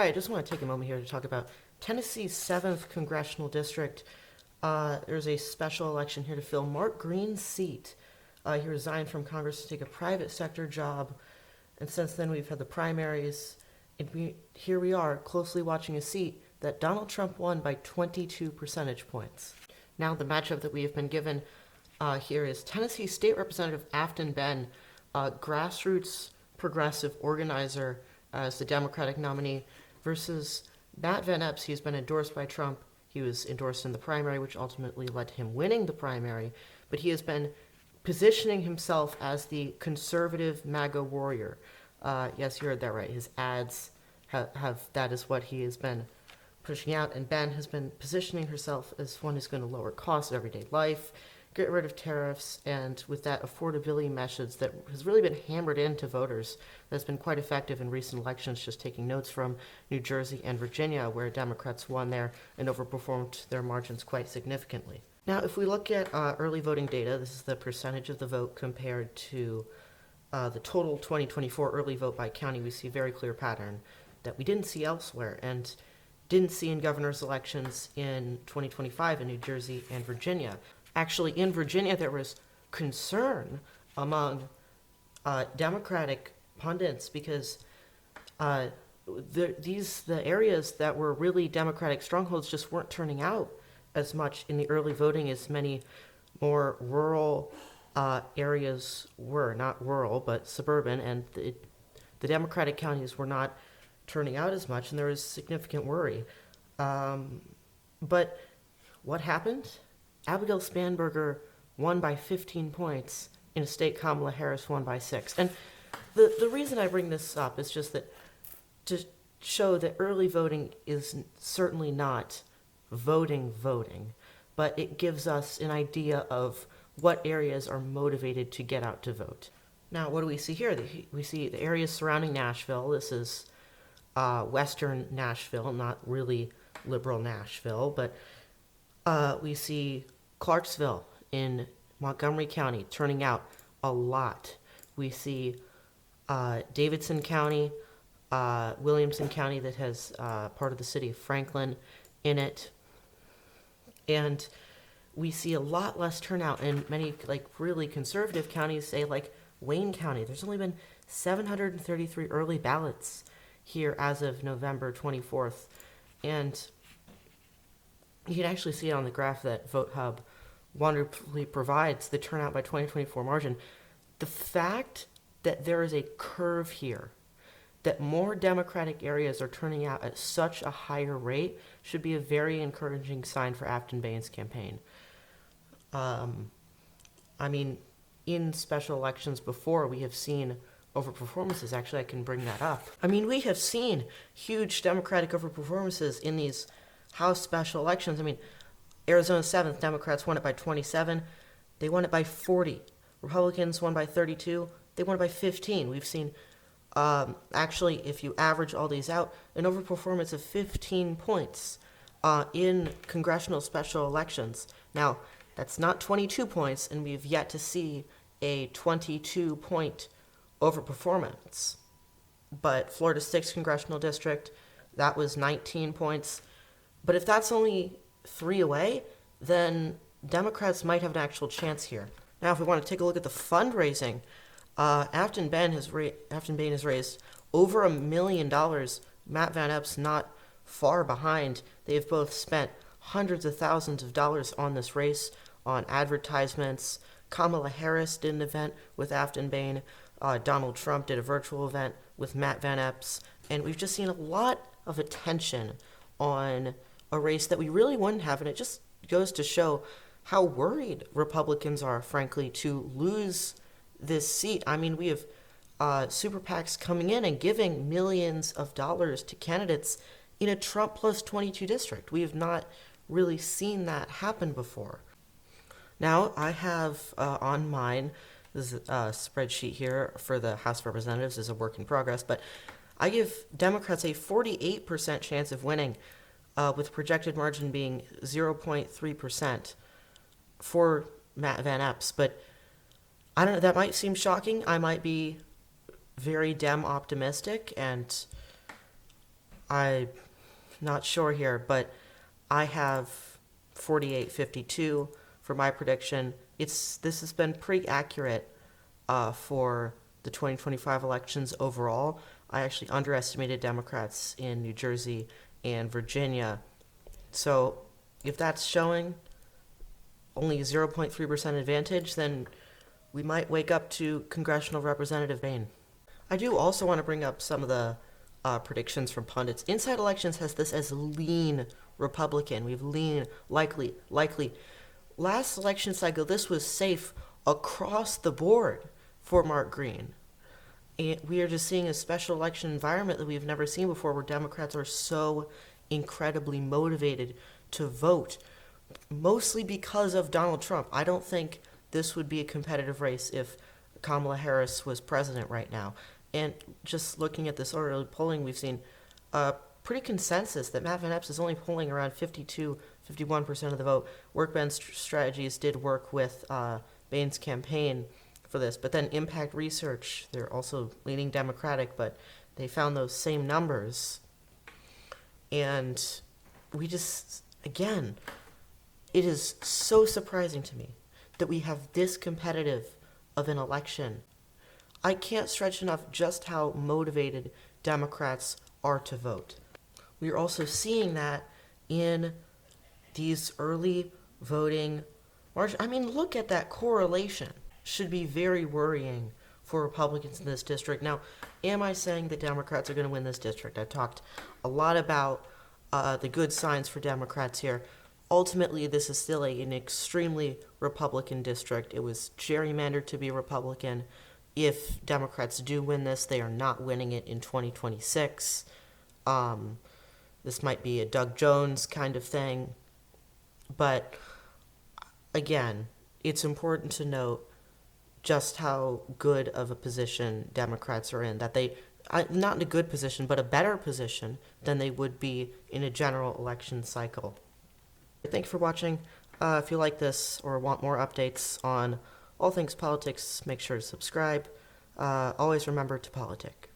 Hi, I just want to take a moment here to talk about Tennessee's 7th Congressional District. There's a special election here to fill Mark Green's seat. He resigned from Congress to take a private sector job, and since then we've had the primaries, and here we are closely watching a seat that Donald Trump won by 22 percentage points. Now the matchup that we have been given here is Tennessee State Representative Aftyn Behn, grassroots progressive organizer as the Democratic nominee, versus Matt Van Epps. He's been endorsed by Trump. He was endorsed in the primary, which ultimately led to him winning the primary, but he has been positioning himself as the conservative MAGA warrior. Yes, you heard that right. His ads have that is what he has been pushing out, and Ben has been positioning herself as one who's going to lower costs of everyday life, get rid of tariffs, and with that affordability message that has really been hammered into voters, that's been quite effective in recent elections, just taking notes from New Jersey and Virginia, where Democrats won there and overperformed their margins quite significantly. Now, if we look at early voting data, this is the percentage of the vote compared to the total 2024 early vote by county. We see a very clear pattern that we didn't see elsewhere and didn't see in governor's elections in 2025 in New Jersey and Virginia. Actually, in Virginia, there was concern among Democratic pundits because the areas that were really Democratic strongholds just weren't turning out as much in the early voting as many more rural areas were. Not rural, but suburban, and the Democratic counties were not turning out as much, and there was significant worry. But what happened? Abigail Spanberger won by 15 points in a state Kamala Harris won by 6. And the reason I bring this up is just that to show that early voting is certainly not voting, but it gives us an idea of what areas are motivated to get out to vote. Now, what do we see here? We see the areas surrounding Nashville. This is western Nashville, not really liberal Nashville, but we see Clarksville in Montgomery County turning out a lot. We see Davidson County, Williamson County that has part of the city of Franklin in it. And we see a lot less turnout in many really conservative counties, say like Wayne County. There's only been 733 early ballots here as of November 24th. And you can actually see it on the graph that VoteHub wonderfully provides, the turnout by 2024 margin. The fact that there is a curve here, that more Democratic areas are turning out at such a higher rate, should be a very encouraging sign for Aftyn Behn's campaign. In special elections before, we have seen overperformances. Actually, I can bring that up. We have seen huge Democratic overperformances in these House special elections. Arizona 7th, Democrats won it by 27. They won it by 40. Republicans won by 32. They won it by 15. We've seen, actually, if you average all these out, an overperformance of 15 points in congressional special elections. Now, that's not 22 points, and we've yet to see a 22-point overperformance. But Florida's 6th Congressional District, that was 19 points. But if that's only 3 away, then Democrats might have an actual chance here. Now, if we want to take a look at the fundraising, Aftyn Behn has raised over $1 million. Matt Van Epps not far behind. They have both spent hundreds of thousands of dollars on this race, on advertisements. Kamala Harris did an event with Aftyn Behn. Donald Trump did a virtual event with Matt Van Epps. And we've just seen a lot of attention on a race that we really wouldn't have, and it just goes to show how worried Republicans are, frankly, to lose this seat. We have super PACs coming in and giving millions of dollars to candidates in a Trump plus 22 district. We have not really seen that happen before. Now, I have on mine, this is a spreadsheet here for the House of Representatives, is a work in progress, but I give Democrats a 48% chance of winning, with projected margin being 0.3% for Matt Van Epps. But I don't know, that might seem shocking. I might be very Dem optimistic, and I'm not sure here, but I have 48-52 for my prediction. This has been pretty accurate for the 2025 elections overall. I actually underestimated Democrats in New Jersey and Virginia. So if that's showing only 0.3% advantage, then we might wake up to Congressional Representative Behn. I do also want to bring up some of the predictions from pundits. Inside Elections has this as lean Republican. We have lean, likely. Last election cycle, this was safe across the board for Mark Green. And we are just seeing a special election environment that we've never seen before, where Democrats are so incredibly motivated to vote, mostly because of Donald Trump. I don't think this would be a competitive race if Kamala Harris was president right now. And just looking at this early polling, we've seen a pretty consensus that Matt Van Epps is only polling around 51% of the vote. Workbench strategies did work with Bain's campaign for this, but then Impact Research, they're also leaning Democratic, but they found those same numbers. And we just, again, it is so surprising to me that we have this competitive of an election. I can't stretch enough just how motivated Democrats are to vote. We are also seeing that in these early voting margins. I mean, look at that correlation. Should be very worrying for Republicans in this district. Now, am I saying that Democrats are going to win this district? I've talked a lot about the good signs for Democrats here. Ultimately, this is still an extremely Republican district. It was gerrymandered to be Republican. If Democrats do win this, they are not winning it in 2026. This might be a Doug Jones kind of thing. But again, it's important to note just how good of a position Democrats are in, that they, not in a good position, but a better position than they would be in a general election cycle. Thank you for watching. If you like this or want more updates on all things politics, make sure to subscribe. Always remember to politic.